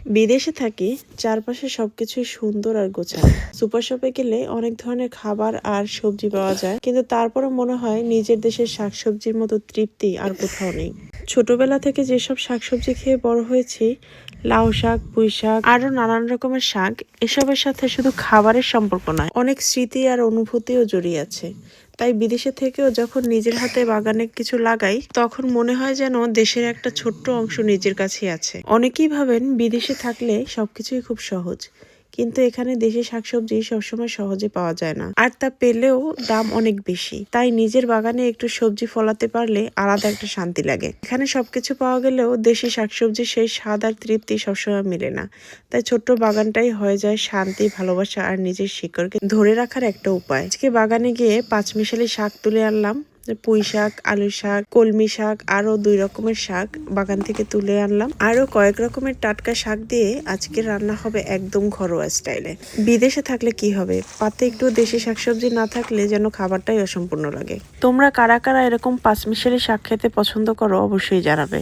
বিদেশে থাকি, চারপাশে সবকিছুই সুন্দর আর গোছানো। সুপার শপে গেলে অনেক ধরনের খাবার আর সবজি পাওয়া যায়, কিন্তু তারপরে মনে হয় নিজের দেশের শাকসবজির মতো তৃপ্তি আর কোথাও নেই। ছোটবেলা থেকে যেসব শাকসবজি খেয়ে বড় হয়েছি, লাউ শাক, পুঁই শাক, আরো নানান রকমের শাক, এসবের সাথে শুধু খাবারের সম্পর্ক নয়, অনেক স্মৃতি আর অনুভূতিও জড়িয়ে আছে। তাই বিদেশে থেকেও যখন নিজের হাতে বাগানে কিছু লাগাই, তখন মনে হয় যেন দেশের একটা ছোট্ট অংশ নিজের কাছেই আছে। অনেকেই ভাবেন বিদেশে থাকলে সবকিছুই খুব সহজ, কিন্তু এখানে দেশি শাকসবজি সবসময় সহজে পাওয়া যায় না, আর তা পেলেও দাম অনেক বেশি। তাই নিজের বাগানে একটু সবজি ফলাতে পারলে আলাদা একটা শান্তি লাগে। এখানে সবকিছু পাওয়া গেলেও দেশি শাকসবজির সেই স্বাদ আর তৃপ্তি সবসময় মেলে না। তাই ছোট্ট বাগানটাই হয়ে যায় শান্তি, ভালোবাসা আর নিজের শিকড়কে ধরে রাখার একটা উপায়। আজকে বাগানে গিয়ে পাঁচমিশালি শাক তুলে আনলাম। পুঁই শাক, আলু শাক, কলমি শাক, আরো 2 রকমের শাক বাগান থেকে তুলে আনলাম। আরো কয়েক রকমের টাটকা শাক দিয়ে আজকে রান্না হবে একদম ঘরোয়া স্টাইলে। বিদেশে থাকলে কি হবে, পাতে একটু দেশি শাকসবজি না থাকলে যেন খাবারটাই অসম্পূর্ণ লাগে। তোমরা কারা কারা এরকম পাঁচমিশালি শাক খেতে পছন্দ করো অবশ্যই জানাবে।